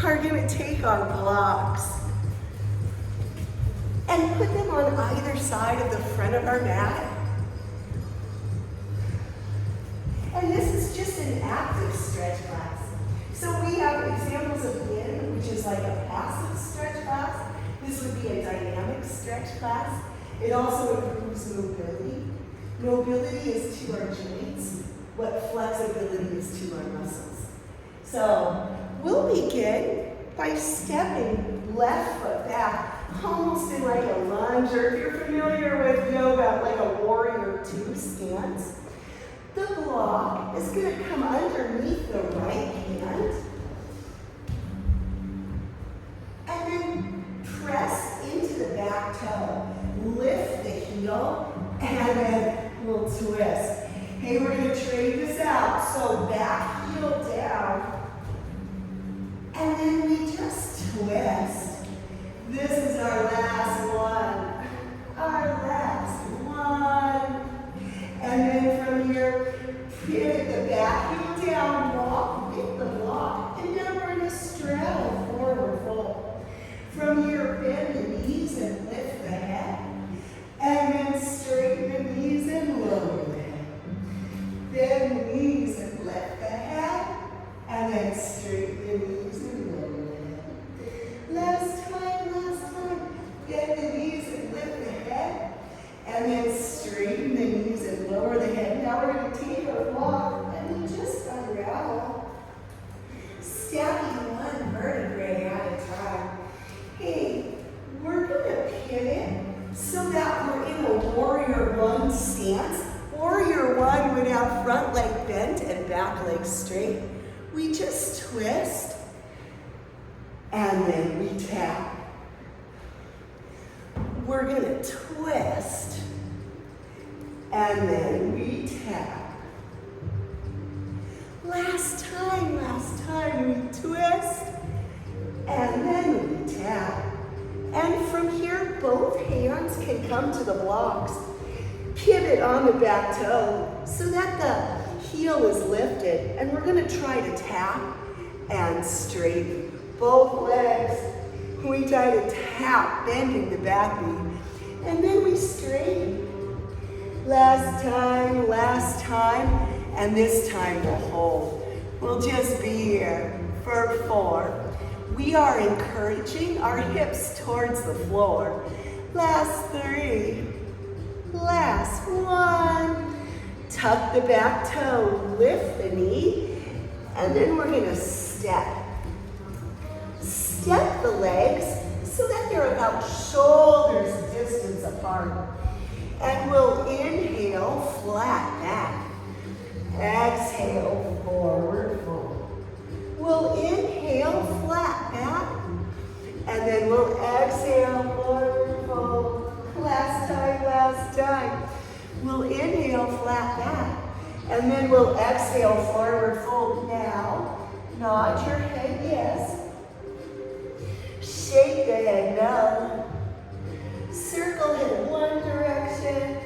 are gonna take our blocks and put them on either side of the front of our mat. And this is just an active stretch class. So we have examples of yin, which is like a passive stretch class. This would be a dynamic stretch class. It also improves mobility. Mobility is to our joints what flexibility is to our muscles. So we'll begin by stepping left foot back, almost in like a lunge, or if you're familiar with yoga, like a warrior two stance. The block is going to come underneath the right hand, and then press into the back toe. Lift the heel, and then we'll twist. Hey, we're going to trade this out. So back heel down, and then we just twist. This is our last one. Our last one. And then from here, pivot the back heel down, walk with the block, and then we're going to straddle forward fold. From here, bend the knees and lift the head. And then straighten the knees and lower the head. Bend the knees and lift the head. And then straighten the knees and lower the head. Last time. Bend the knees and lift the head. And then straighten the knees and lower the head. Now we're going to take our block and then just unravel. Stacking one vertebrae at a time. Hey, we're going to pivot so that we're in a warrior one stance. Warrior one would have front leg bent and back leg straight. We just twist and then we tap. We're going to twist and then we tap. Last time, we twist and then we tap. And from here, both hands can come to the blocks. Pivot on the back toe so that the heel is lifted. And we're going to try to tap and straighten both legs. We try to tap, bending the back knee. And then we straighten. Last time, and this time we'll hold. We'll just be here for 4. We are encouraging our hips towards the floor. Last 3. Last 1. Tuck the back toe, lift the knee, and then we're going to step. Step the legs so that they're about shoulders distance apart. And we'll inhale, flat back. Exhale, forward fold. We'll inhale, flat back. And then we'll exhale, forward fold. Last time. We'll inhale, flat back. And then we'll exhale, forward fold. Now, nod your head yes. Shake the head no. Circle head one direction.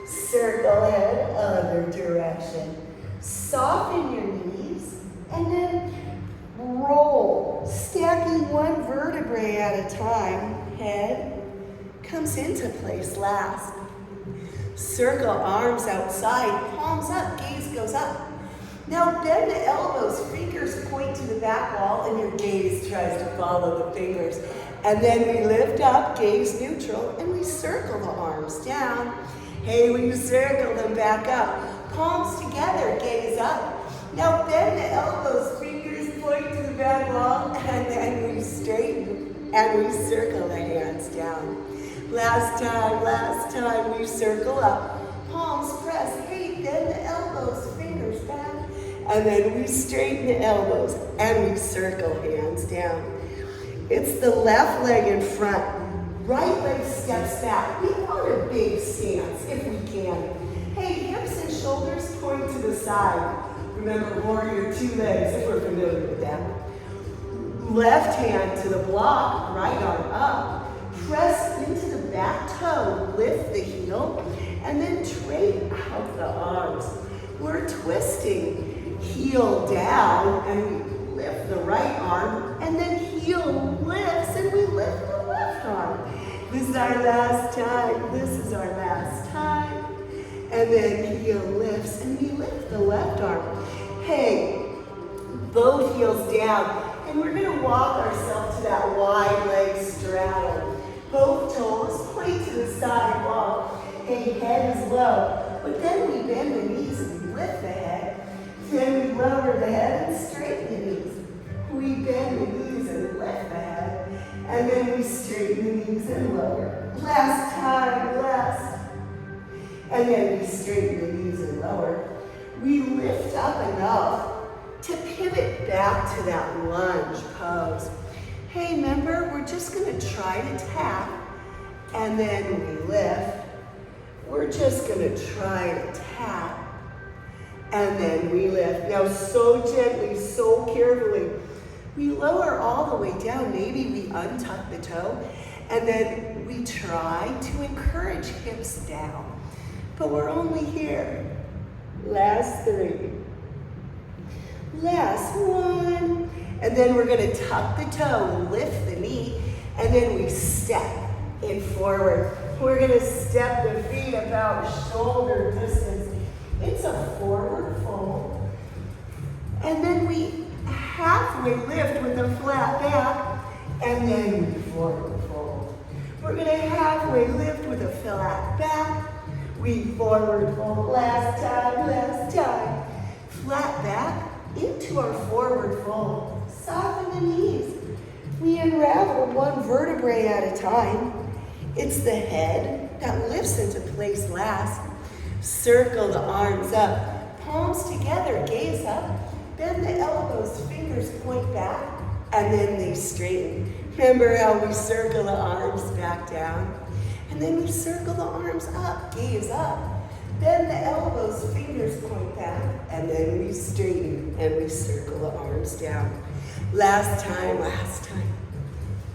Circle head other direction. Soften your knees and then roll. Stacking one vertebrae at a time. Head comes into place last. Circle arms outside, palms up, gaze goes up. Now bend the elbows, fingers point to the back wall, and your gaze tries to follow the fingers. And then we lift up, gaze neutral, and we circle the arms down. Hey, we circle them back up. Palms together, gaze up. Now bend the elbows, fingers point to the back wall, and then we straighten and we circle the hands down. Last time, we circle up. Palms press, hey, bend the elbows, fingers back. And then we straighten the elbows and we circle hands down. It's the left leg in front. Right leg steps back. We want a big stance if we can. Hey, hips and shoulders point to the side. Remember, warrior two legs, if we're familiar with that. Left hand to the block, right arm up. Press into the back toe, lift the heel, and then trade out the arms. We're twisting heel down, and we lift the right arm, and then arm. This is our last time. This is our last time. And then heel lifts, and we lift the left arm. Hey, both heels down. And we're gonna walk ourselves to that wide leg straddle. Both toes point to the side wall. Hey, head is low. But then we bend the knees and we lift the head. Then we lower the head and straighten the knees. We bend the knees and lift the head. And then we straighten the knees and lower. Last time, last. And then we straighten the knees and lower. We lift up enough to pivot back to that lunge pose. Hey, remember, we're just gonna try to tap, and then we lift. We're just gonna try to tap, and then we lift. Now, so gently, so carefully, we lower all the way down. Maybe we untuck the toe, and then we try to encourage hips down. But we're only here. Last 3. Last 1. And then we're gonna tuck the toe, lift the knee, and then we step it forward. We're gonna step the feet about shoulder distance. It's a forward fold. And then we halfway lift with a flat back, and then we forward fold. We're gonna halfway lift with a flat back. We forward fold. Last time, last time. Flat back into our forward fold. Soften the knees. We unravel one vertebrae at a time. It's the head that lifts into place last. Circle the arms up. Palms together, gaze up. Bend the elbows, fingers point back, and then they straighten. Remember how we circle the arms back down? And then we circle the arms up, gaze up. Bend the elbows, fingers point back, and then we straighten and we circle the arms down. Last time, last time.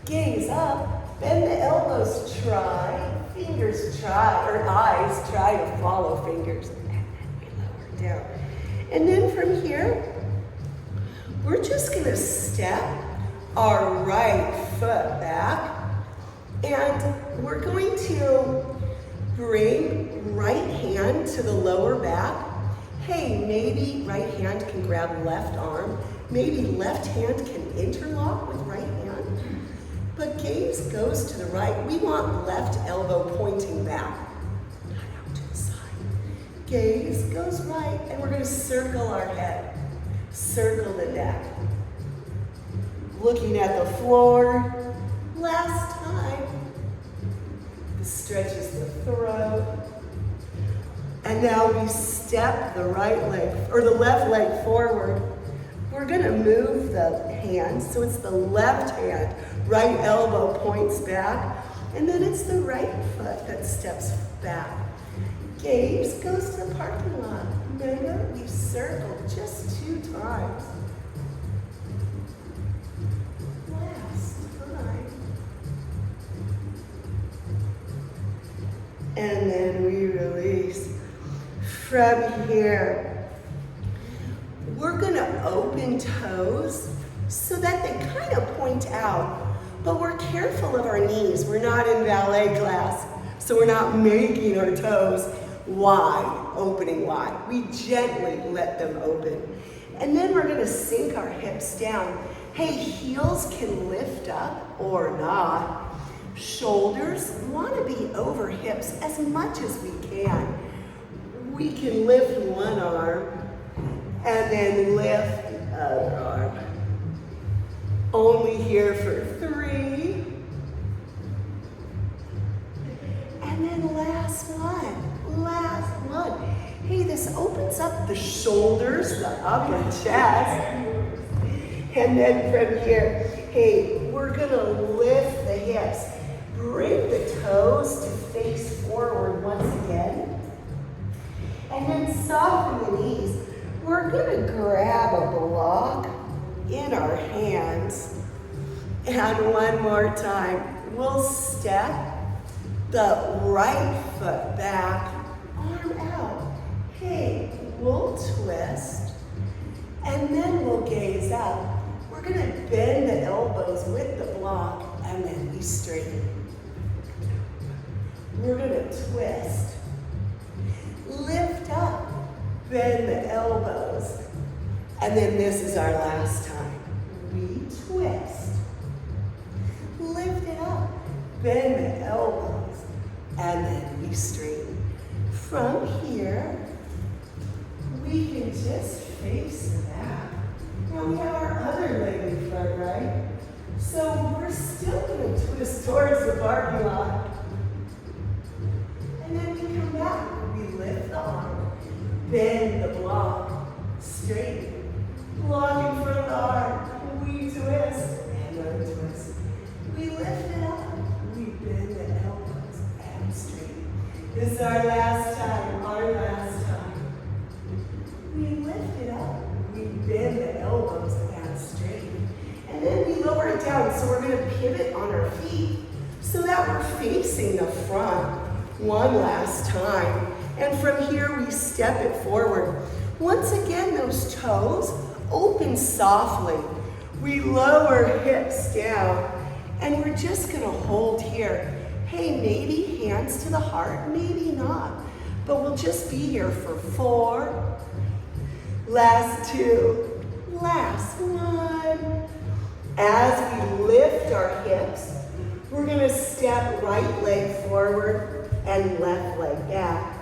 Gaze up, bend the elbows, try, fingers try, or eyes try to follow fingers, and then we lower down. And then from here, we're just gonna step our right foot back, and we're going to bring right hand to the lower back. Hey, maybe right hand can grab left arm. Maybe left hand can interlock with right hand. But gaze goes to the right. We want left elbow pointing back, not out to the side. Gaze goes right, and we're gonna circle our head. Circle the neck. Looking at the floor. Last time. This stretches the throat. And now we step the right leg, or the left leg forward. We're gonna move the hand, so it's the left hand. Right elbow points back, and then it's the right foot that steps back. Gaze goes to the parking lot. Remember, we circled just 2 times. Last time. And then we release. From here, we're gonna open toes so that they kind of point out, but we're careful of our knees. We're not in ballet class, so we're not making our toes wide, opening wide. We gently let them open. And then we're gonna sink our hips down. Hey, heels can lift up or not. Shoulders wanna be over hips as much as we can. We can lift one arm and then lift the other arm. Only here for 3. And then last one, last one. Hey, this opens up the shoulders, the upper chest. And then from here, hey, we're gonna lift the hips. Bring the toes to face forward once again. And then soften the knees. We're gonna grab a block in our hands. And one more time, we'll step the right foot back, arm out. Hey, we'll twist, and then we'll gaze up. We're gonna bend the elbows with the block, and then we straighten. we're gonna twist. Lift up, bend the elbows. And then this is our last time. We twist. Lift it up, bend the elbows, and then we straighten. From here, we can just face the back. Now we have our other leg in front, right? So we're still gonna twist towards the parking lot. And then we come back. We lift the arm, bend the block, straighten. Block in front of the arm. We twist and untwist. We lift it up. We bend the elbows and straighten. This is our last time, We lift it up. We bend the elbows and straighten. And then we lower it down. So we're going to pivot on our feet so that we're facing the front one last time. And from here, we step it forward. Once again, those toes open softly. We lower hips down. And we're just going to hold here. Hey, maybe hands to the heart, maybe not. But we'll just be here for 4, last 2, last 1. As we lift our hips, we're gonna step right leg forward and left leg back.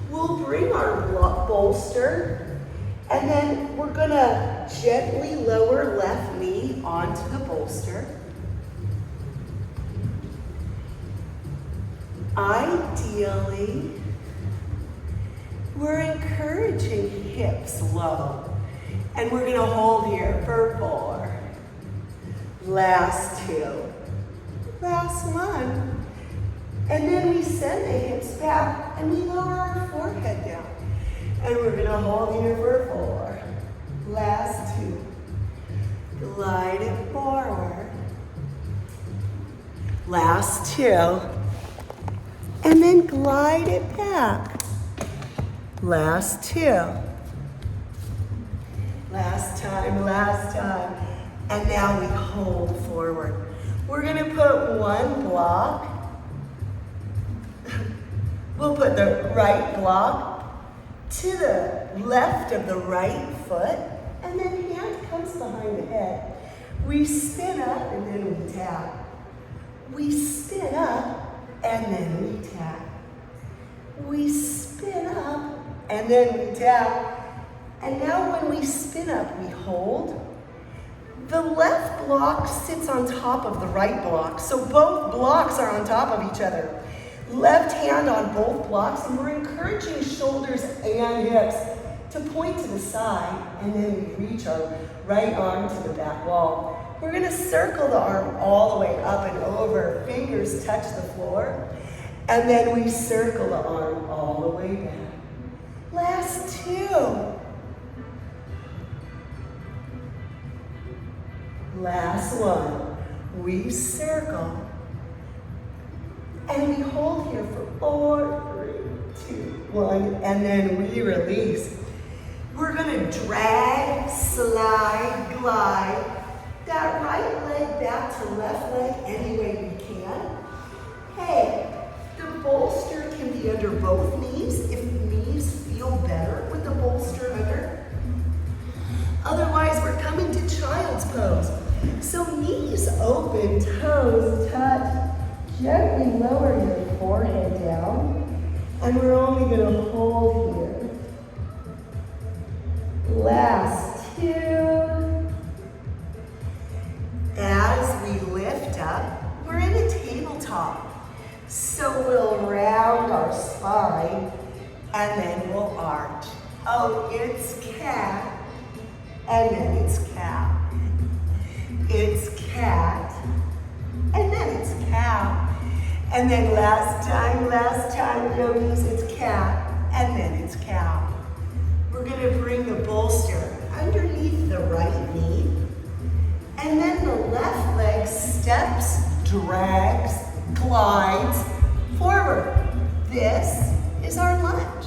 We'll bring our bolster, and then we're gonna gently lower left knee onto the bolster. Ideally, we're encouraging hips low. And we're gonna hold here for 4, last 2, last 1. And then we send the hips back and we lower our forehead down. And we're gonna hold here for 4, last 2. Glide it forward, last 2. And then glide it back. Last 2. Last time. And now we hold forward. We're gonna put one block. We'll put the right block to the left of the right foot, and then hand comes behind the head. We spin up and then we tap. We spin up and then we tap. We spin up and then we tap. And now when we spin up, we hold. The left block sits on top of the right block, so both blocks are on top of each other. Left hand on both blocks, and we're encouraging shoulders and hips to point to the side, and then we reach our right arm to the back wall. We're gonna circle the arm all the way up and over, fingers touch the floor, and then we circle the arm all the way back. Last 2. Last 1. We circle. And we hold here for 4, 3, 2, 1, and then we release. We're gonna drag, slide, glide that right leg back to left leg any way we can. Hey, the bolster can be under both knees if knees feel better with the bolster under. Otherwise, we're coming to child's pose. So knees open, toes touch. Gently lower your forehead down, and we're only going to hold here. Last 2. As we lift up, we're in a tabletop. So we'll round our spine, and then we'll arch. Oh, it's cat, and then it's cow. It's cat, and then it's cow. And then last time, yogis, it's cat, and then it's cow. We're gonna bring the bolster underneath the right knee, and then the left leg steps, drags, glides forward. This is our lunge.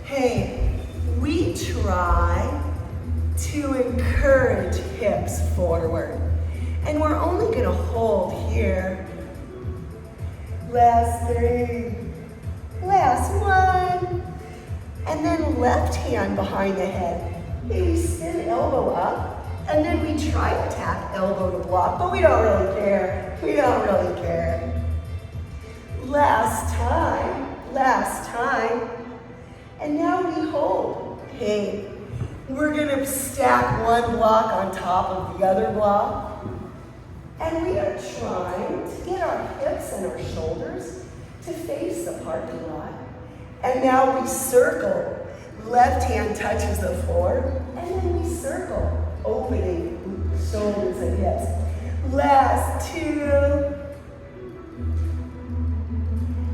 Hey, we try to encourage hips forward, and we're only gonna hold here. Last 3. Last 1. And then left hand behind the head. Hey, we spin elbow up, and then we try to tap elbow to block, but we don't really care. We don't really care. Last time. And now we hold. Hey, we're gonna stack one block on top of the other block. And we are trying to get our hips and our shoulders to face the parking lot. And now we circle. Left hand touches the floor, and then we circle, opening shoulders and hips. Last 2.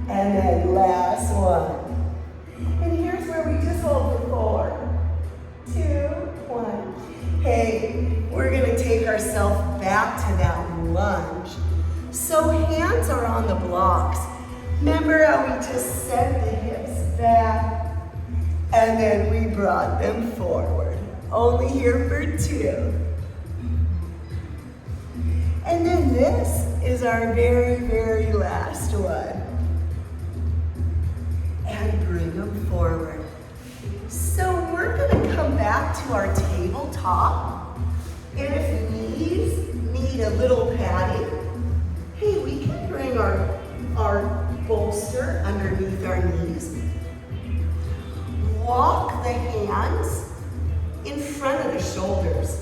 And then last 1. And here's where we just hold for 4, 2, 1. Hey, we're gonna take ourselves back to that lunge. So hands are on the blocks. Remember how we just sent the hips back, and then we brought them forward. Only here for 2. And then this is our very, very last one. And bring them forward. So we're gonna come back to our tabletop. And if knees need a little padding, hey, we can bring our bolster underneath our knees. Walk the hands in front of the shoulders.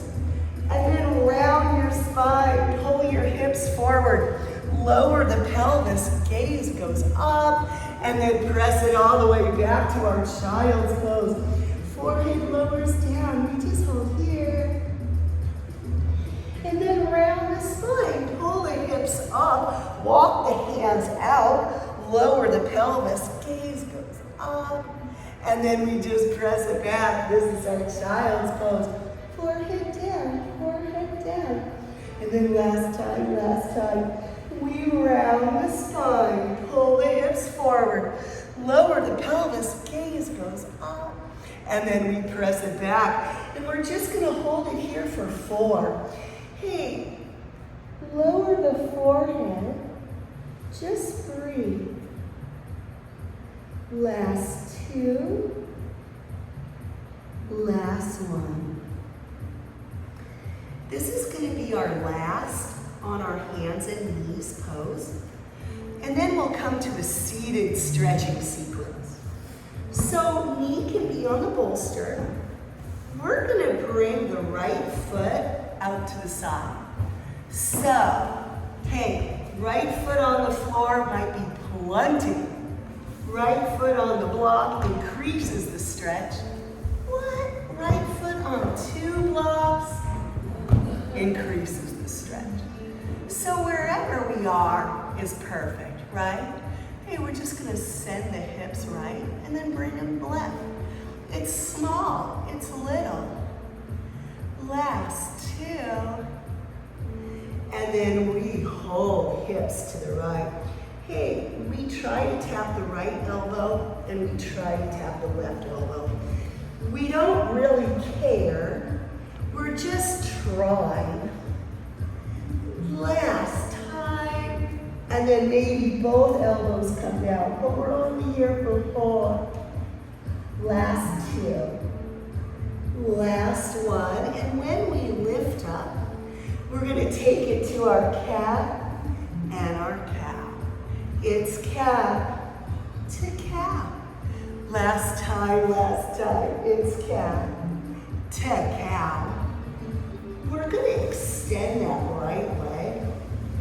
And then round your spine, pull your hips forward. Lower the pelvis, gaze goes up, and then press it all the way back to our child's pose. Forehead lowers down, we just hold here. And then round the spine, pull the hips up, walk the hands out, lower the pelvis, gaze goes up, and then we just press it back. This is our child's pose. Forehead down, and then last time, we round the spine, pull the hips forward, lower the pelvis, gaze goes up, and then we press it back. And we're just gonna hold it here for 4. Hey, lower the forehead, just breathe. Last 2, last 1. This is gonna be our last on our hands and knees pose. And then we'll come to a seated stretching sequence. So knee can be on the bolster. We're gonna bring the right foot out to the side. So, hey, right foot on the floor might be plunging. Right foot on the block increases the stretch. What? Right foot on 2 blocks increases the stretch. So wherever we are is perfect, right? Hey, we're just gonna send the hips right and then bring them left. It's small, it's little. Last 2. And then we hold hips to the right. Hey, we try to tap the right elbow and we try to tap the left elbow. We don't really care. We're just trying. Last time. And then maybe both elbows come down, but we're only here for 4. Last 2. Last 1. And when we lift up, we're gonna take it to our cat and our cow. It's cat to cow. Last time, it's cat to cow. We're gonna extend that right leg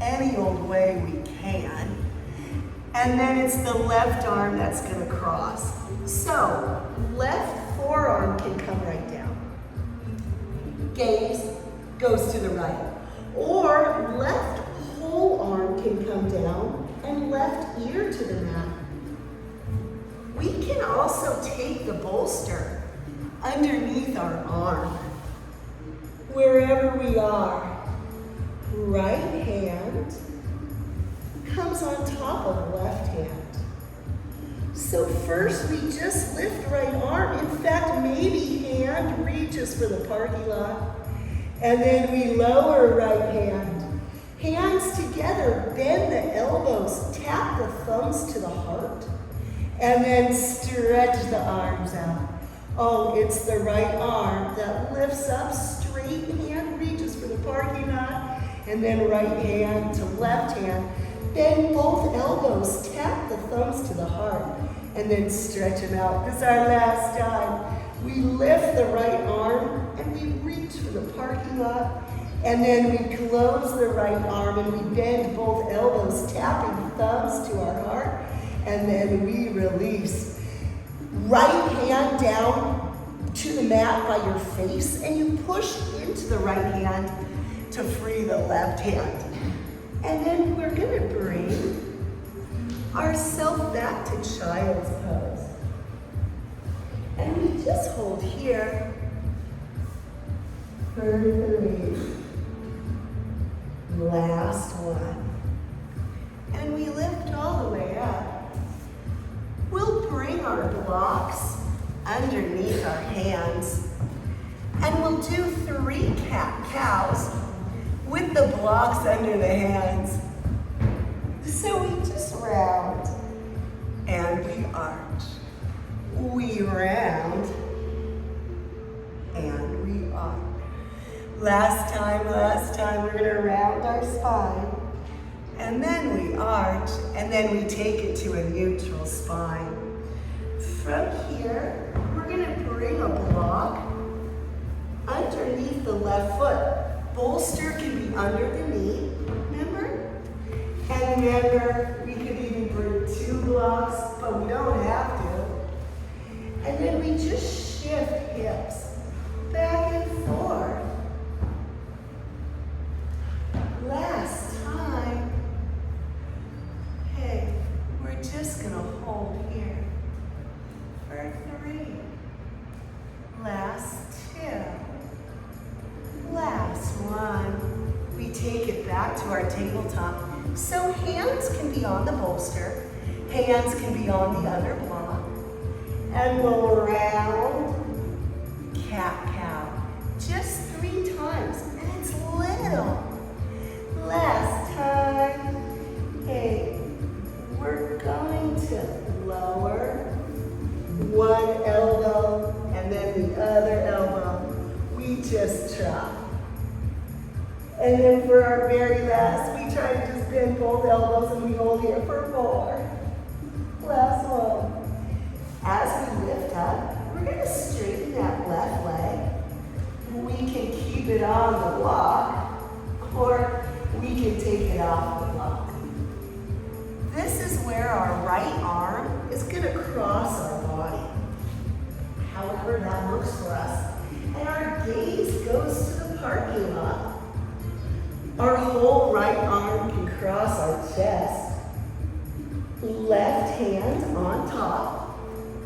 any old way we can. And then it's the left arm that's gonna cross. So, left forearm can come right down. Gaze goes to the right. Or left whole arm can come down and left ear to the mat. We can also take the bolster underneath our arm. Wherever we are, right hand comes on top of left hand. So first we just lift right arm. In fact, maybe hand reaches for the parking lot. And then we lower right hand. Hands together. together, bend the elbows, tap the thumbs to the heart, and then stretch the arms out. Oh, it's the right arm that lifts up, straight hand reaches for the parking lot, and then right hand to left hand. Bend both elbows, tap the thumbs to the heart, and then stretch them out. This is our last time. We lift the right arm, and we reach for the parking lot, and then we close the right arm, and we bend both elbows, tapping thumbs to our heart, and then we release. Right hand down to the mat by your face, and you push into the right hand to free the left hand. And then we're gonna bring ourselves back to child's pose. And we just hold here for 3. Last one. And we lift all the way up. We'll bring our blocks underneath our hands. And we'll do 3 cat-cows with the blocks under the hands. So we just round and we arch. We round and we arch. Last time, we're gonna round our spine. And then we arch, and then we take it to a neutral spine. From here, we're gonna bring a block underneath the left foot. Bolster can be under the knee, remember? And remember, we could even bring 2 blocks, but we don't have to. And then we just shift hips back and forth. Last time. Hey, we're just gonna hold here for 3. Last 2. Last one. We take it back to our tabletop. So hands can be on the bolster, hands can be on the other block. And we'll round, cat-cow. Just 3 times, and it's little. Last time. Hey, we're going to lower one elbow and then the other elbow. We just try. And then for our very last, we try to just bend both elbows and we hold here for 4. Last one. As we lift up, we're going to straighten that left leg. We can keep it on the block, or we can take it off the block. This is where our right arm is going to cross our body. However that looks for us. And our gaze goes to the parking lot. Our whole right arm can cross our chest. Left hand on top,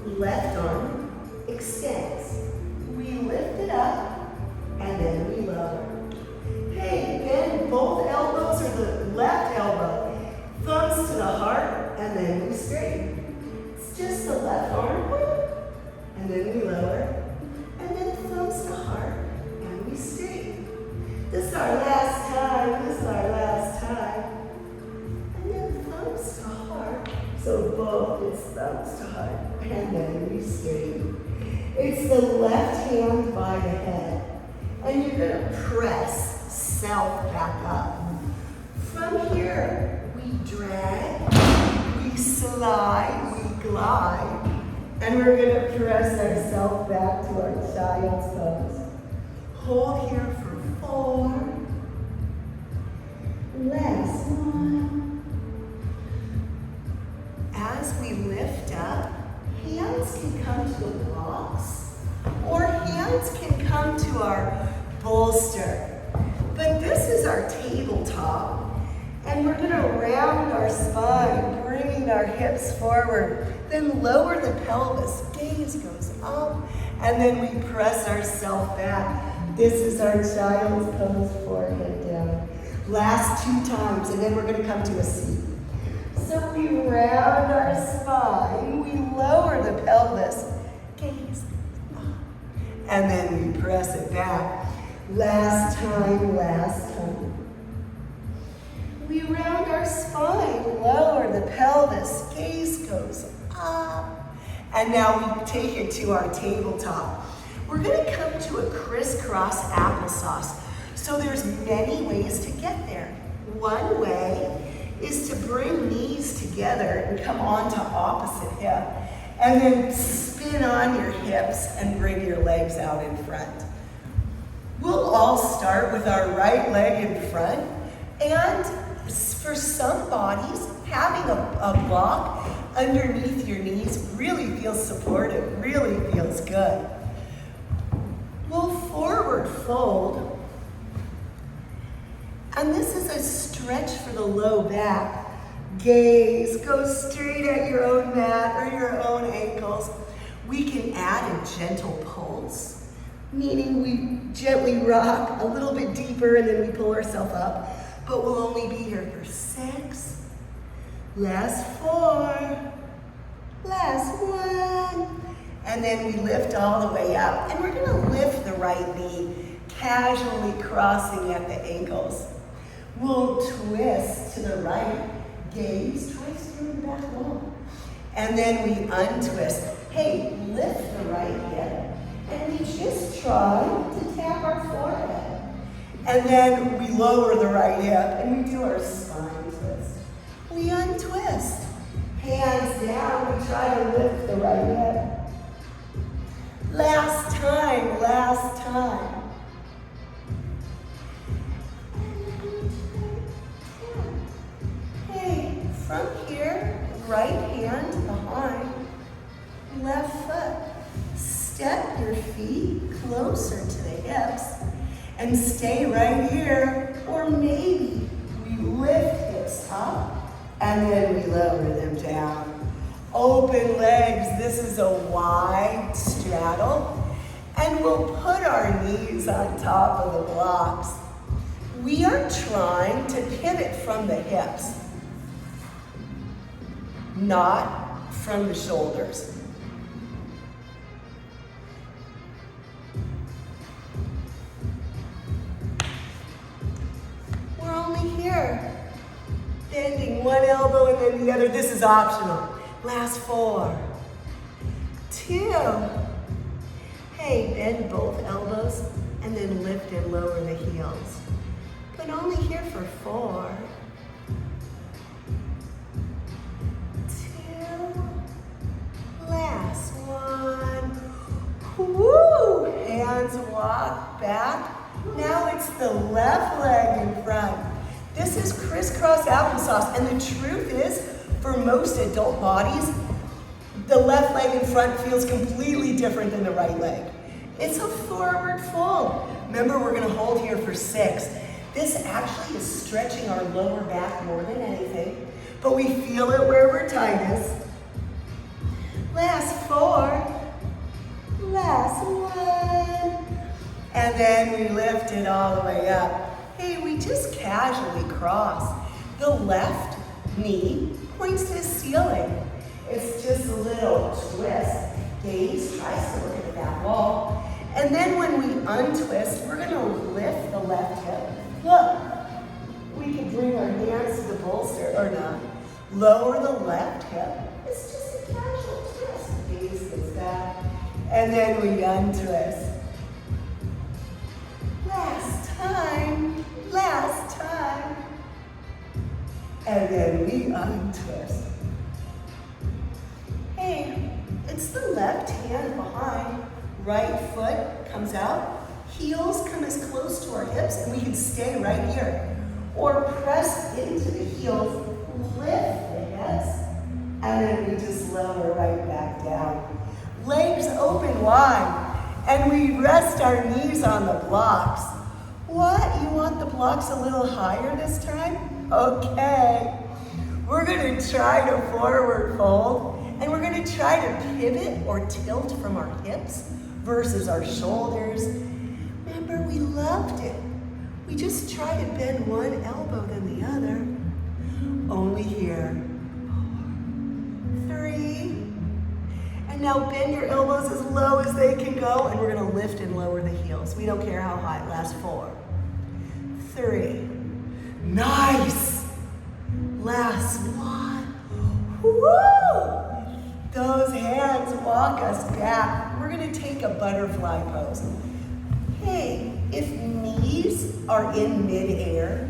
left arm extends. We lift it up, and then we lower. Hey, bend both elbows or the left elbow. Thumbs to the heart, and then we straighten. It's just the left arm, and then we lower. And then thumbs to heart, and we straighten. This is our last time, this is our last time. And then thumbs to heart. So both is thumbs to heart, and then we straighten. It's the left hand by the head. And you're gonna press self back up. From here, we drag, we slide, we glide. And we're gonna press ourselves back to our child's pose. Hold here for 4. Last one. As we lift up, hands can come to the blocks, or hands can come to our bolster. But this is our tabletop. And we're gonna round our spine, bringing our hips forward, then lower the pelvis, gaze goes up, and then we press ourselves back. This is our child's pose, forehead down. Last 2 times, and then we're gonna come to a seat. So we round our spine, we lower the pelvis, gaze up, and then we press it back. Last time, last time. We round pelvis, gaze goes up. And now we take it to our tabletop. We're gonna come to a crisscross applesauce. So there's many ways to get there. One way is to bring knees together and come onto opposite hip. And then spin on your hips and bring your legs out in front. We'll all start with our right leg in front. And for some bodies, having a block underneath your knees really feels supportive, really feels good. We'll forward fold. And this is a stretch for the low back. Gaze, go straight at your own mat or your own ankles. We can add a gentle pulse, meaning we gently rock a little bit deeper and then we pull ourselves up. But we'll only be here for 6. Last 4. Last 1. And then we lift all the way up. And we're gonna lift the right knee, casually crossing at the ankles. We'll twist to the right, gaze, twice through the back wall. And then we untwist. Hey, lift the right hip, and we just try to tap our forehead. And then we lower the right hip, and we do our spine twist. We untwist. Hands down, we try to lift the right hip. Last time, last time. From here, right hand behind, left foot. Step your feet closer to the hips and stay right here. Or maybe we lift hips up and then we lower them down. Open legs, this is a wide straddle. And we'll put our knees on top of the blocks. We are trying to pivot from the hips, not from the shoulders. We're only here, bending one elbow and then the other. This is optional. Last 4, 2. Hey, bend both elbows and then lift and lower the heels. But only here for 4. Last 1. Woo! Hands walk back. Now it's the left leg in front. This is crisscross applesauce. And the truth is, for most adult bodies, the left leg in front feels completely different than the right leg. It's a forward fold. Remember, we're gonna hold here for 6. This actually is stretching our lower back more than anything, but we feel it where we're tightest. Last 4, last 1. And then we lift it all the way up. Hey, we just casually cross. The left knee points to the ceiling. It's just a little twist. Gaze tries to look at the back wall. And then when we untwist, we're gonna lift the left hip. Look, we can bring our hands to the bolster or not. Lower the left hip. It's just a casual twist. Gaze goes back. And then we untwist. Last time, last time. And then we untwist. Hey, it's the left hand behind. Right foot comes out. Heels come as close to our hips and we can stay right here. Or press into the heels, lift the hips, and then we just lower right back down. Legs open wide, and we rest our knees on the blocks. What, you want the blocks a little higher this time? Okay. We're gonna try to forward fold, and we're gonna try to pivot or tilt from our hips versus our shoulders. Remember, we loved it. We just try to bend one elbow than the other. Only here. 4, 3. And now bend your elbows as low as they can go, and we're gonna lift and lower the heels. We don't care how high. Last 4, 3. Nice. Last 1. those hands walk us back. We're gonna take a butterfly pose. Hey, if knees are in midair,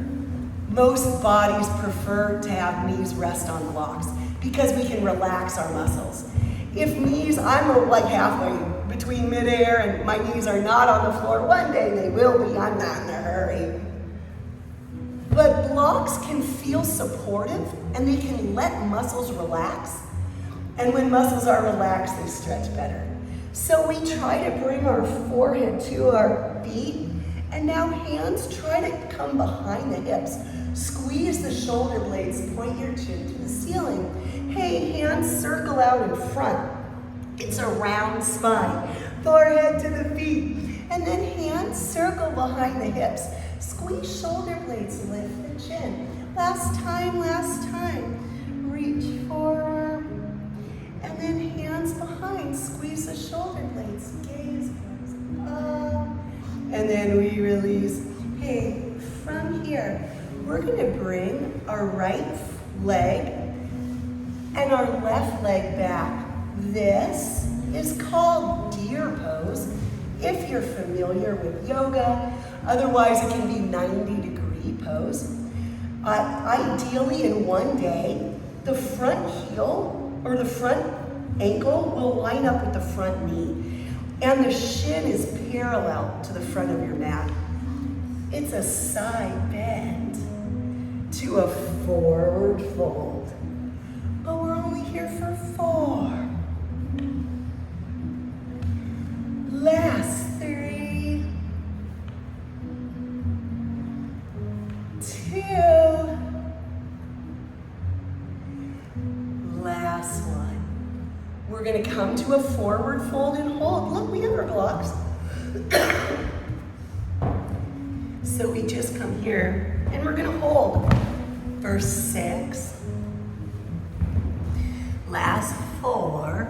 most bodies prefer to have knees rest on blocks because we can relax our muscles. If knees, I'm like halfway between midair and my knees are not on the floor. One day they will be, I'm not in a hurry. But blocks can feel supportive and they can let muscles relax. And when muscles are relaxed, they stretch better. So we try to bring our forehead to our feet, and now hands try to come behind the hips. Squeeze the shoulder blades, point your chin to the ceiling. Hey, hands circle out in front. It's a round spine. Forehead to the feet. And then hands circle behind the hips. Squeeze shoulder blades, lift the chin. Last time. Reach forward. And then hands behind, squeeze the shoulder blades. Gaze goes up. And then we release. Hey, from here, we're gonna bring our right leg and our left leg back. This is called deer pose if you're familiar with yoga. Otherwise, it can be 90-degree pose. Ideally, in one day, the front heel or the front ankle will line up with the front knee, and the shin is parallel to the front of your mat. It's a side bend to a forward fold. But we're only here for 4. Last 3, 2, last 1. We're gonna come to a forward fold and hold. Look, we have our blocks. So we just come here and we're gonna hold for 6. Last 4.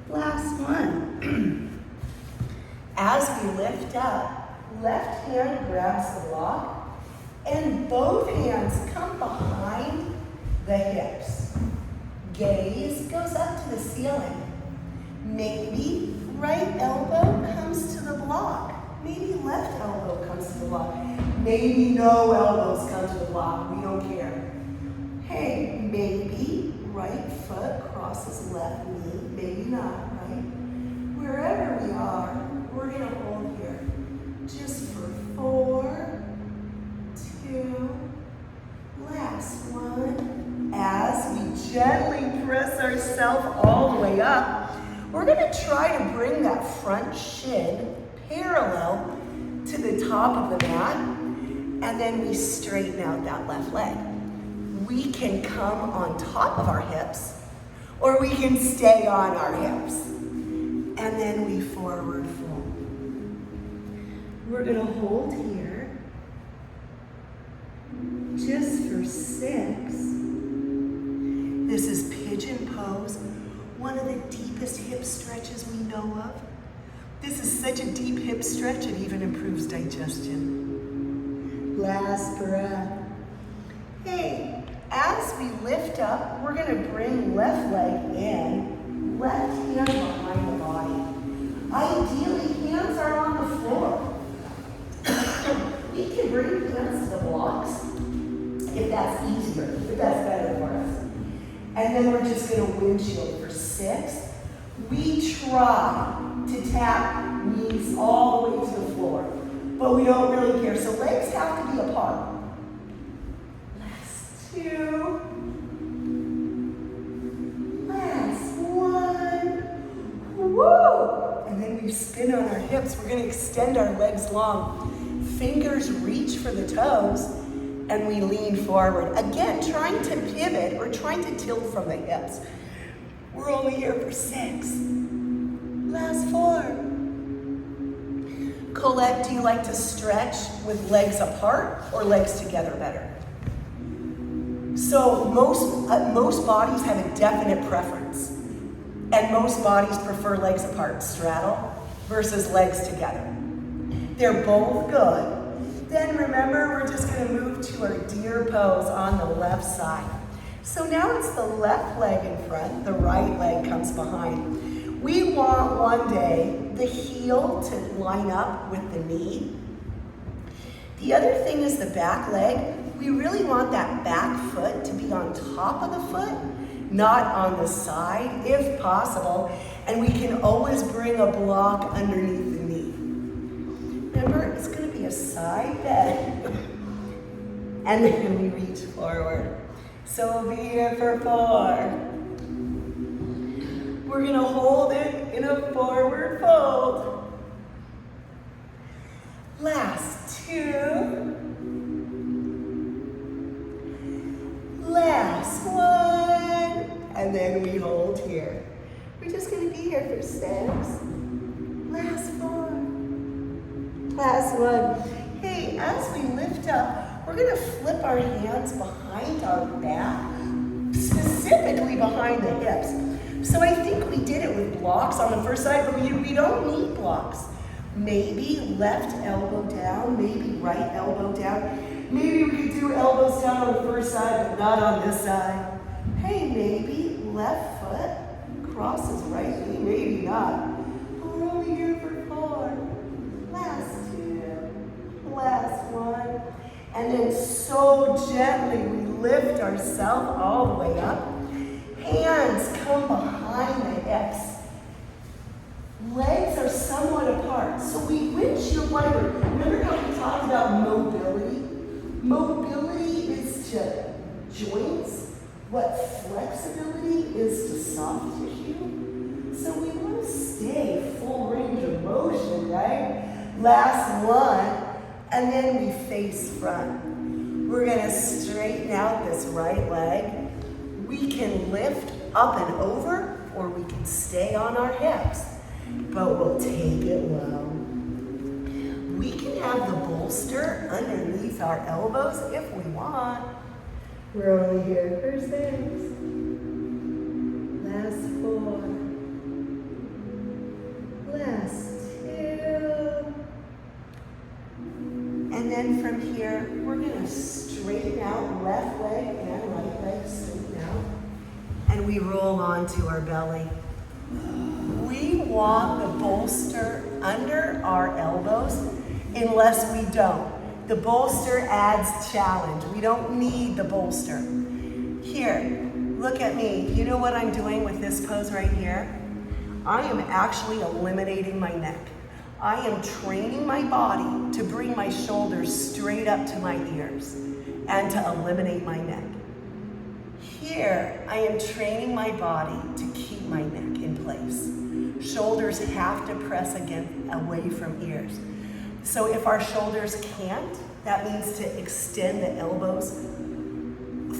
Last 1. As we lift up, left hand grabs the block and both hands come behind the hips. Gaze goes up to the ceiling. Maybe right elbow comes to the block. Maybe left elbow comes to the block. Maybe no elbows come to the block. We don't care. Hey, maybe right foot crosses left knee. Maybe not, right? Wherever we are, we're gonna hold here. Just for 4, 2, last 1. As we gently press ourselves all the way up, we're gonna try to bring that front shin parallel to the top of the mat, and then we straighten out that left leg. We can come on top of our hips, or we can stay on our hips. And then we forward fold. We're gonna hold here just for 6. This is pigeon pose, one of the deepest hip stretches we know of. This is such a deep hip stretch, it even improves digestion. Last breath. Hey, as we lift up, we're gonna bring left leg in, left hand behind the body. Ideally, hands are on the floor. We can bring hands to the blocks if that's easier, if that's better for us. And then we're just gonna windshield for 6. We try to tap knees all the way to the floor, but we don't really care. So legs have to be apart. Last 2. Last 1. Woo! And then we spin on our hips. We're gonna extend our legs long. Fingers reach for the toes, and we lean forward. Again, trying to pivot or trying to tilt from the hips. We're only here for 6. Last 4. Colette, do you like to stretch with legs apart or legs together better? So most bodies have a definite preference, and most bodies prefer legs apart, straddle, versus legs together. They're both good. Then remember, we're just gonna move to our deer pose on the left side. So now it's the left leg in front, the right leg comes behind. We want one day the heel to line up with the knee. The other thing is the back leg. We really want that back foot to be on top of the foot, not on the side if possible. And we can always bring a block underneath the knee. Remember, it's going to be a side bend. And then we reach forward. So we'll be here for 4. We're going to hold it in a forward fold. Last 2. Last 1. And then we hold here. We're just going to be here for 6. Last 4. Last 1. Hey, as we lift up, we're going to flip our hands behind our back, specifically behind the hips. So I think we did it with blocks on the first side, but we don't need blocks. Maybe left elbow down, maybe right elbow down. Maybe we could do elbows down on the first side, but not on this side. Hey, maybe left foot crosses right knee, maybe not. We're only here for 4. Last 2. Last 1. And then so gently we lift ourselves all the way up. Hands come behind the hips. Legs are somewhat apart. So we winch your wiper. Remember how we talked about mobility? Mobility is to joints. What flexibility is to soft tissue. So we want to stay full range of motion, right? Last 1. And then we face front. We're going to straighten out this right leg. We can lift up and over, or we can stay on our hips, but we'll take it low. We can have the bolster underneath our elbows if we want. We're only here for 6. Last 4. Last 2. And then from here, we're going to straighten out left leg and right leg, straighten out. And we roll onto our belly. We want the bolster under our elbows unless we don't. The bolster adds challenge. We don't need the bolster. Here, look at me. You know what I'm doing with this pose right here? I am actually eliminating my neck. I am training my body to bring my shoulders straight up to my ears and to eliminate my neck. Here, I am training my body to keep my neck in place. Shoulders have to press away from ears. So if our shoulders can't, that means to extend the elbows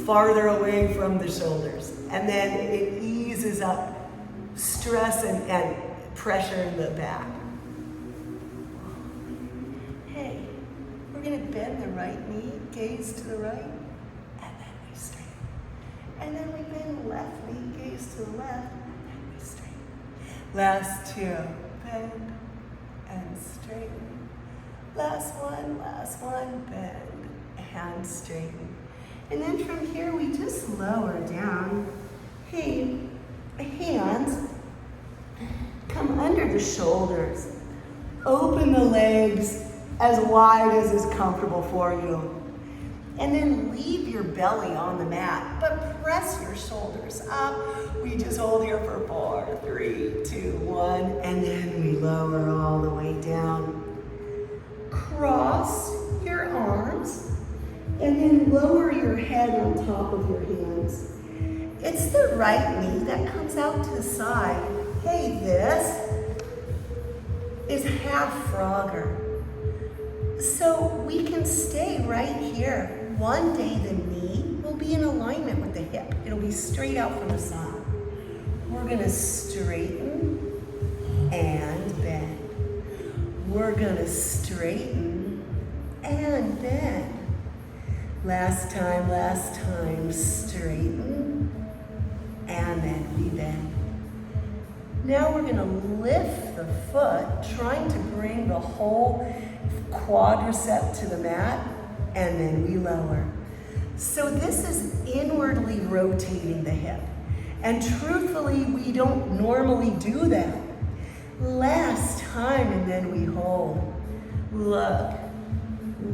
farther away from the shoulders. And then it eases up stress and pressure in the back. Hey, we're going to bend the right knee, gaze to the right, and then we straighten. And then we bend left knee, gaze to the left, and then we straighten. Last 2, bend and straighten. Last 1, bend and straighten. And then from here, we just lower down. Hey, hands come under the shoulders. Open the legs as wide as is comfortable for you. And then leave your belly on the mat, but press your shoulders up. We just hold here for 4, 3, 2, 1, and then we lower all the way down. Cross your arms, and then lower your head on top of your hands. It's the right knee that comes out to the side. Hey, this is half frogger. So we can stay right here. One day the knee will be in alignment with the hip. It'll be straight out from the side. We're gonna straighten and bend. We're gonna straighten and bend. Last time, straighten and then we bend. Now we're gonna lift the foot, trying to bring the whole quadricep to the mat, and then we lower. So this is inwardly rotating the hip. And truthfully, we don't normally do that. Last time, and then we hold. Look,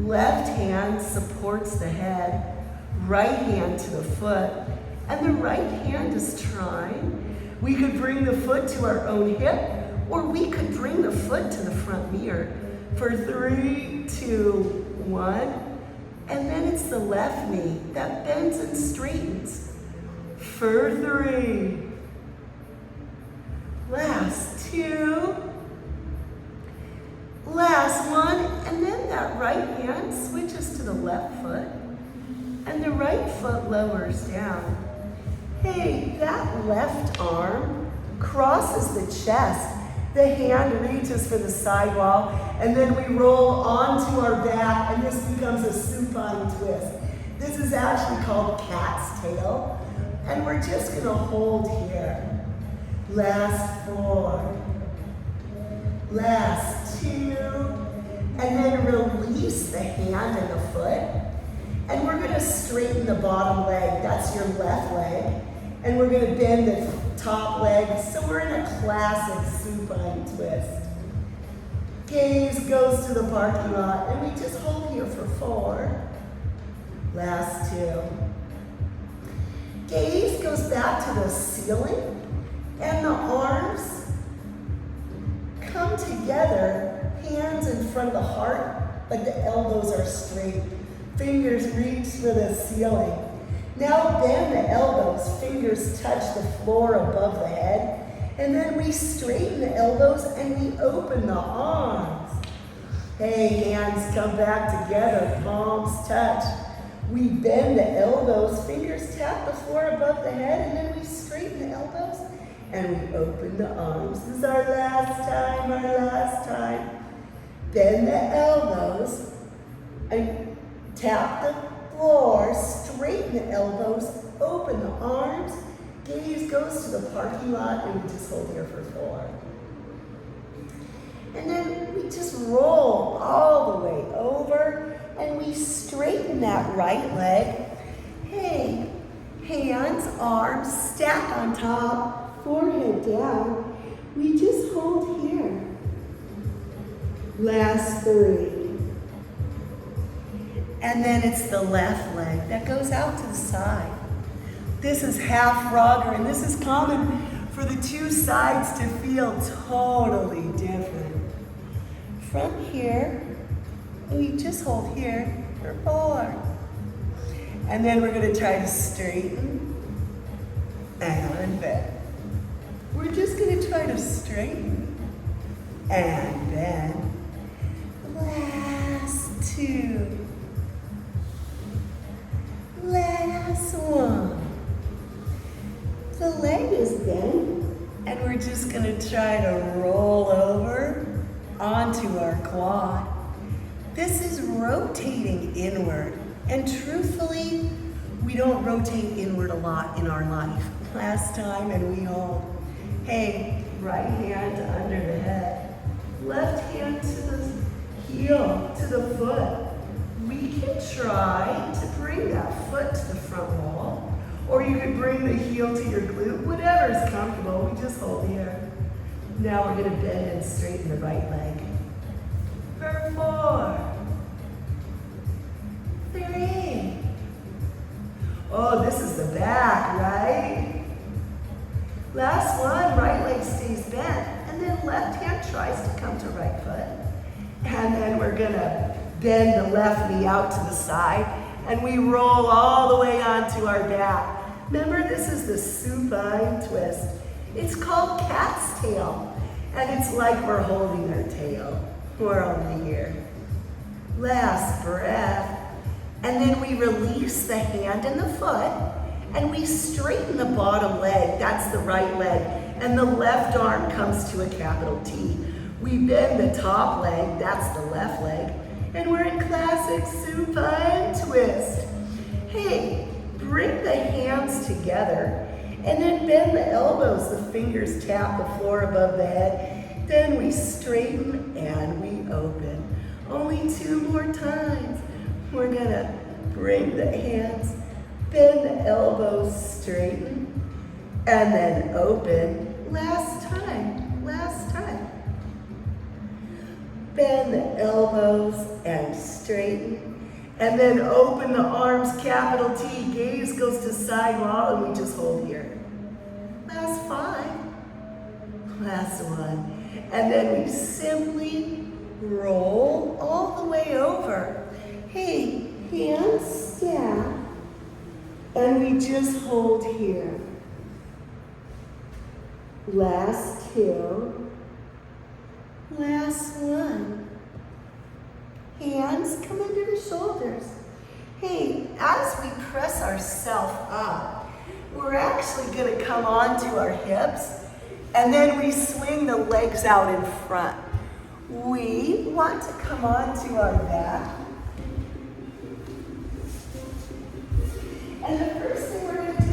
left hand supports the head, right hand to the foot, and the right hand is trying. We could bring the foot to our own hip, or we could bring the foot to the front mirror. For 3, 2, 1. And then it's the left knee that bends and straightens. For 3. Last 2. Last 1. And then that right hand switches to the left foot. And the right foot lowers down. Hey, that left arm crosses the chest. The hand reaches for the sidewall, and then we roll onto our back, and this becomes a supine twist. This is actually called cat's tail, and we're just gonna hold here. Last 4, last 2, and then release the hand and the foot, and we're gonna straighten the bottom leg. That's your left leg, and we're gonna bend the top leg, so we're in a classic supine twist. Gaze goes to the parking lot, and we just hold here for 4. Last 2. Gaze goes back to the ceiling, and the arms come together, hands in front of the heart, like the elbows are straight. Fingers reach for the ceiling. Now bend the elbows, fingers touch the floor above the head, and then we straighten the elbows and we open the arms. Hey, hands come back together, palms touch. We bend the elbows, fingers tap the floor above the head, and then we straighten the elbows and we open the arms. This is our last time. Bend the elbows and tap the floor, straighten the elbows, open the arms, gaze goes to the parking lot, and we just hold here for 4. And then we just roll all the way over, and we straighten that right leg. Hey, hands, arms, stack on top, forehead down. We just hold here. Last 3. And then it's the left leg that goes out to the side. This is half rocker, and this is common for the 2 sides to feel totally different. From here, we just hold here for 4. And then we're gonna try to straighten and bend. We're just gonna try to straighten and bend. Last 2. Last 1. The leg is bent, and we're just gonna try to roll over onto our quad. This is rotating inward, and truthfully, we don't rotate inward a lot in our life. Last time, and we hold. Hey, right hand under the head, left hand to the heel, to the foot. We can try to bring that foot to the front wall, or you could bring the heel to your glute, whatever is comfortable. We just hold here. Now we're gonna bend and straighten the right leg. For 4, 3. Oh, this is the back, right? Last one, right leg stays bent, and then left hand tries to come to right foot. And then we're gonna bend the left knee out to the side, and we roll all the way onto our back. Remember, this is the supine twist. It's called cat's tail, and it's like we're holding our tail. We're only here. Last breath, and then we release the hand and the foot, and we straighten the bottom leg, that's the right leg, and the left arm comes to a capital T. We bend the top leg, that's the left leg, and we're in classic supine twist. Hey, bring the hands together and then bend the elbows. The fingers tap the floor above the head. Then we straighten and we open. Only 2 more times. We're gonna bring the hands, bend the elbows, straighten, and then open. Last time, last time. Bend the elbows and straighten, and then open the arms, capital T. Gaze goes to side wall, and we just hold here. Last 5. Last 1. And then we simply roll all the way over. Hey, hands stack, and we just hold here. Last 2. Last 1. Hands come under the shoulders. Hey, as we press ourselves up, we're actually going to come onto our hips, and then we swing the legs out in front. We want to come onto our back. And the first thing we're going to do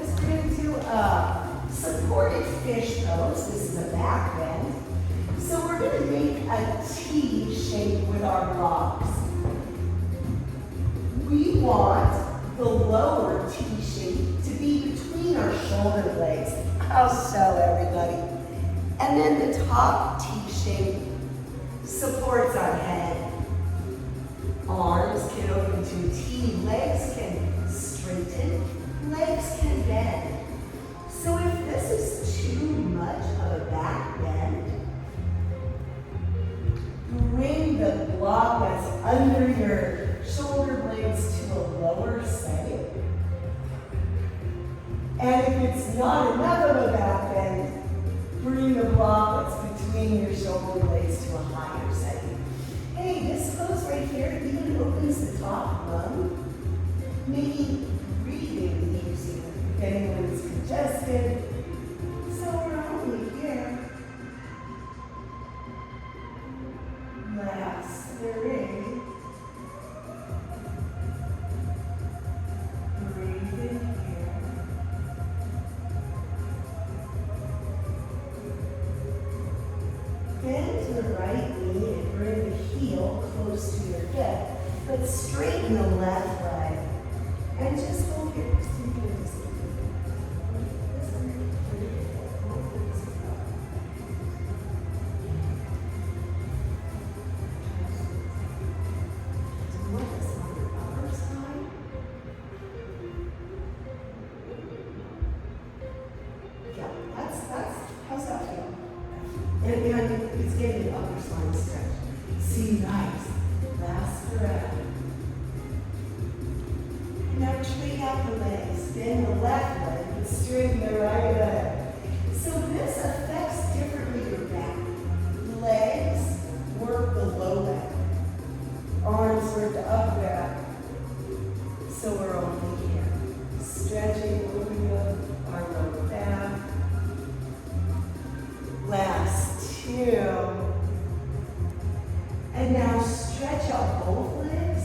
is we're going to do a supported fish pose. This is a back bend. So we're going to make a T shape with our blocks. We want the lower T shape to be between our shoulder blades. I'll show everybody. And then the top T shape supports our head. Arms can open to a T, legs can straighten, legs can bend. So if this is too much of a back bend, bring the block that's under your shoulder blades to a lower setting. And if it's not enough of a back bend, bring the block that's between your shoulder blades to a higher setting. Hey, this pose right here even opens the top lung, making breathing easier if anyone's congested. So we're only here. Last 3. Breathe in here. Bend to the right knee and bring the heel close to your hip, but straighten the left leg. And just hold here. How's that feel? And it's getting the upper spine stretch. See, nice. Last breath. Now straighten out the legs. Bend the left leg, but straighten the right leg. So this affects differently your back. Legs work the low back. Arms work the upper back. So we're only here. Stretching, opening up our lower back. Last 2. And now stretch out both legs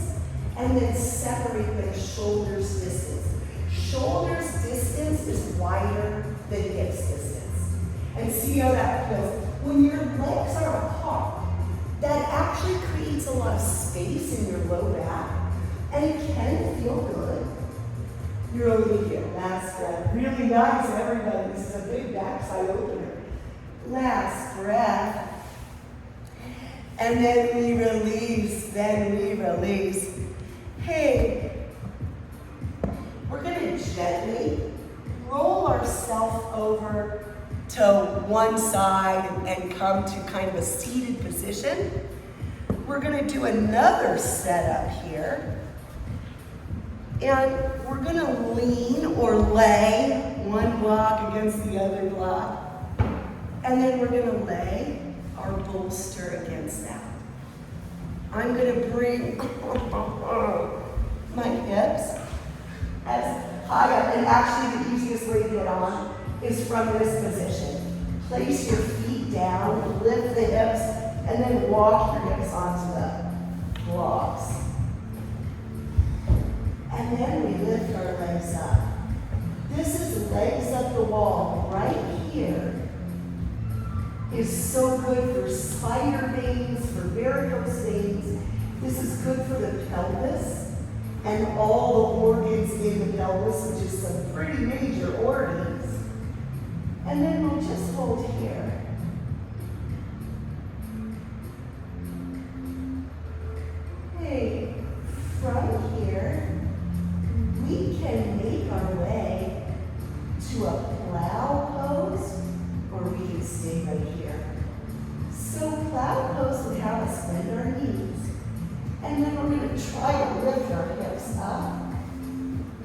and then separate them shoulders distance. Shoulders distance is wider than hips distance. And see how that feels. When your legs are apart, that actually creates a lot of space in your low back, and it can feel good. You're over here. Last breath. Really nice, everybody. This is a big backside opener. Last breath. And then we release, Hey, we're going to gently roll ourselves over to one side and come to kind of a seated position. We're going to do another setup here. And we're going to lean or lay one block against the other block. And then we're going to lay our bolster against that. I'm going to bring my hips as high up. And actually the easiest way to get on is from this position. Place your feet down, lift the hips, and then walk your hips onto the blocks. And then we lift our legs up. This is legs up the wall right here. Is so good for spider veins, for varicose veins. This is good for the pelvis and all the organs in the pelvis, which is some pretty major organs. And then we'll just hold here. Hey, from here, we can make our way to a plow pose, or we can stay right here. So plow pose would have us bend our knees, and then we're going to try to lift our hips up.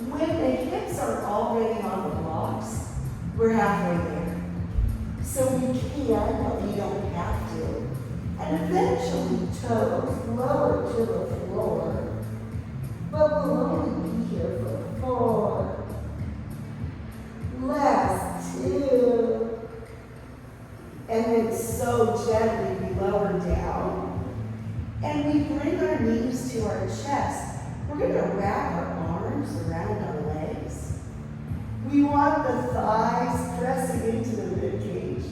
When the hips are already on the blocks, we're halfway there. So we can, but we don't have to. And eventually toes lower to the floor, but we'll only be here for 4. Last 2. And then so gently we lower down. And we bring our knees to our chest. We're going to wrap our arms around our legs. We want the thighs pressing into the rib cage.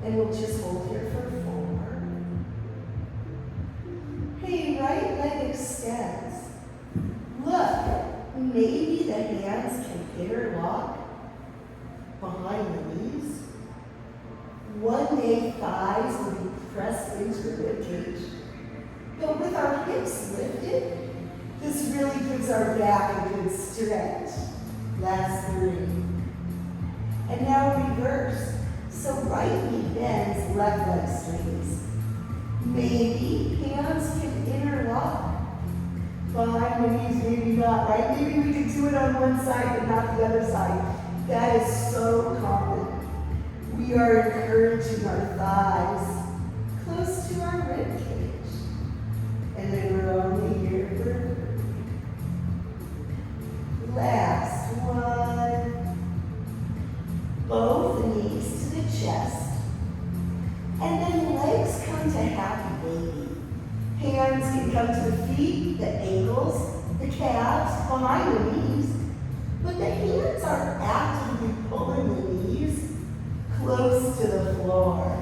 And we'll just hold here for 4. Hey, right leg extends. Look, maybe the hands can interlock behind the knees. One day thighs will be pressed into the rib cage. But with our hips lifted, this really gives our back a good stretch. Last 3. And now reverse. So right knee bends, left leg straightens. Maybe hands can interlock behind the knees, maybe not, right? Maybe we can do it on one side but not the other side. That is so common. We are encouraging our thighs close to our rib cage. And then we're only here for last 1. Both knees to the chest. And then legs come to happy baby. Hands can come to the feet, the ankles, the calves, behind the knees. But the hands are actively pulling the knees close to the floor.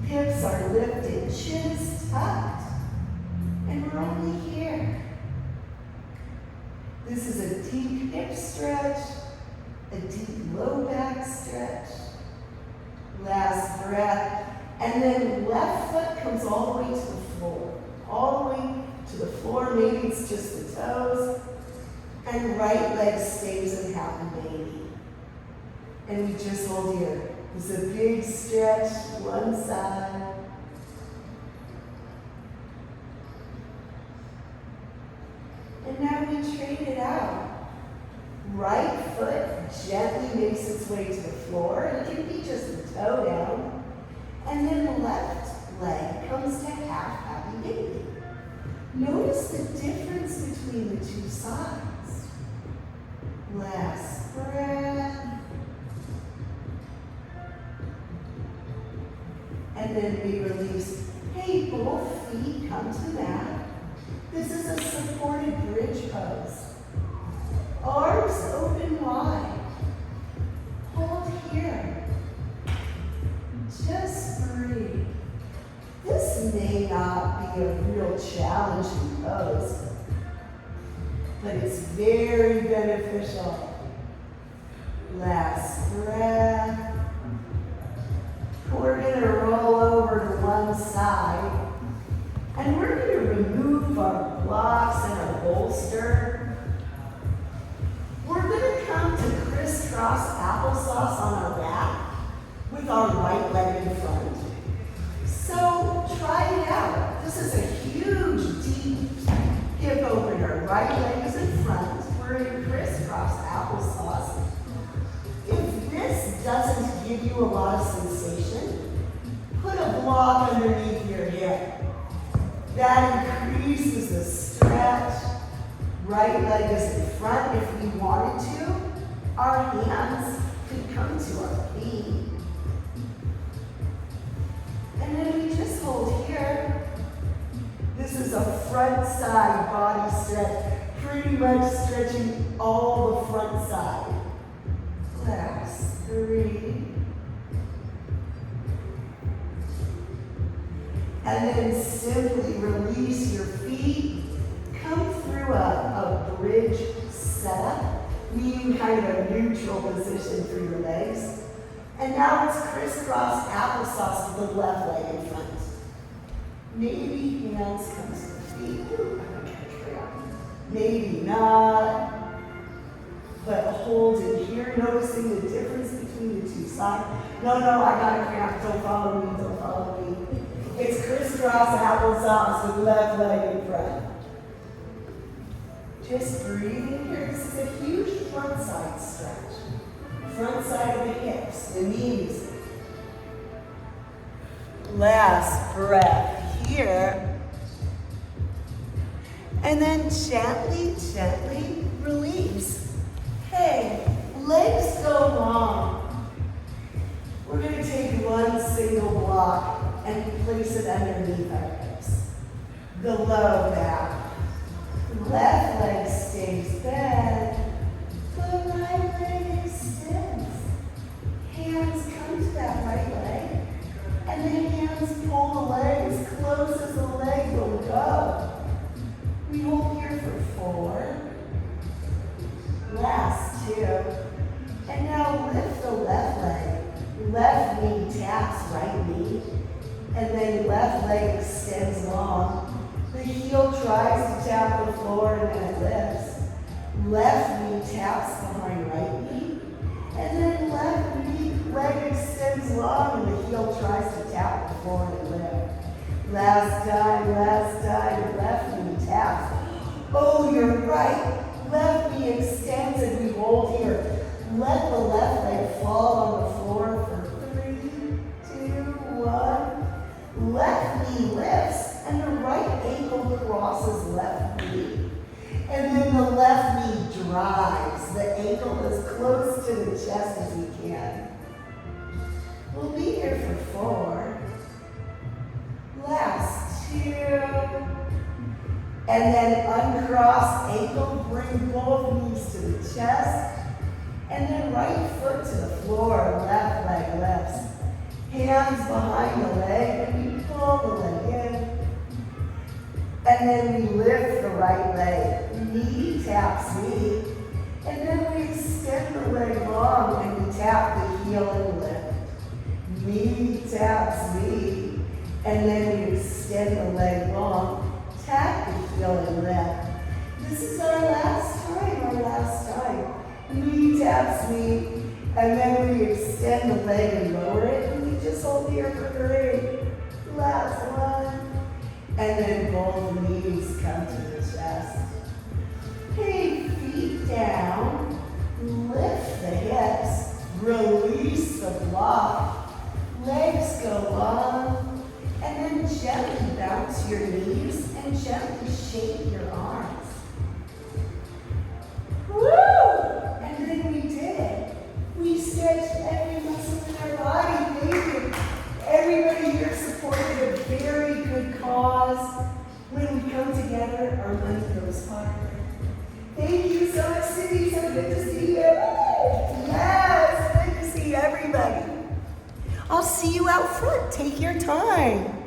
Hips are lifted, chins tucked. And we're only here. This is a deep hip stretch, a deep low back stretch. Last breath. And then left foot comes all the way to the floor. All the way to the floor. Maybe it's just the toes. And right leg stays in happy baby. And we just hold here. It's a big stretch, one side. And now we trade it out. Right foot gently makes its way to the floor. It can be just a toe down. And then the left leg comes to half happy baby. Notice the difference between the 2 sides. Last breath. And then we release. Hey, both feet come to the mat. This is a supported bridge pose. Arms open wide. Hold here. Just breathe. This may not be a real challenging pose, but it's very beneficial. Last breath. We're going to roll over to one side, and we're going to remove our blocks and our bolster. We're going to come to crisscross applesauce on our back with our right leg in front. So try it out. This is a huge, deep hip opener. Right leg is in front. We're in crisscross applesauce. If this doesn't give you a lot of sensation, put a block underneath your hip. That increases the stretch. Right leg is in front. If we wanted to, our hands could come to our feet. And then we just hold here. This is a front side body stretch, pretty much stretching all the front side. Last 3. And then simply release your feet. Come through a bridge setup, meaning kind of a neutral position for your legs. And now it's crisscross applesauce with the left leg in front. Maybe hands come to the feet. Ooh, I'm gonna catch cramp. Maybe not. But hold in here, noticing the difference between the two sides. No, I got a cramp. Don't follow me, don't follow me. It's crisscross applesauce with left leg in front. Just breathing here. This is a huge front side stretch. Front side of the hips, the knees. Last breath here. And then gently, gently release. Hey, legs go long. We're going to take one single block and place it underneath our hips. The low back. Left leg stays bent. The right leg extends. Hands come to that right leg. And then hands pull the leg as close as the leg will go. We hold here for 4. Last 2. And now lift the left leg. Left knee taps right knee. And then left leg extends long. The heel tries to tap the floor and then it lifts. Left knee taps behind right knee. And then left knee leg extends long and the heel tries to tap the floor and lift. Last time, left knee taps. Oh, you're right. Left knee extends and we hold here. Let the left leg fall on the floor for 3, 2, 1. Left knee lifts and the right ankle crosses left knee. And then the left knee drives the ankle as close to the chest as we can. We'll be here for 4. Last 2. And then uncross ankle, bring both knees to the chest. And then right foot to the floor, left leg lifts. Hands behind the leg, and we pull the leg in. And then we lift the right leg. Knee taps knee. And then we extend the leg long and we tap the heel and lift. Knee taps knee. And then we extend the leg long. Tap the heel and lift. This is our last time. Knee taps knee. And then we extend the leg and lower it. And we just hold here for 3. Last one. And then both knees come to the chest. Hey, feet down. Lift the hips. Release the block. Legs go long. And then gently bounce your knees and gently shake your arms. Woo! And then we did it. We stretched every muscle in our body. Thank you. Everybody here supported a very good cause. When we come together, our money goes farther. Thank you so much, Cindy. So good to see you. Yes, good to see everybody. I'll see you out front. Take your time.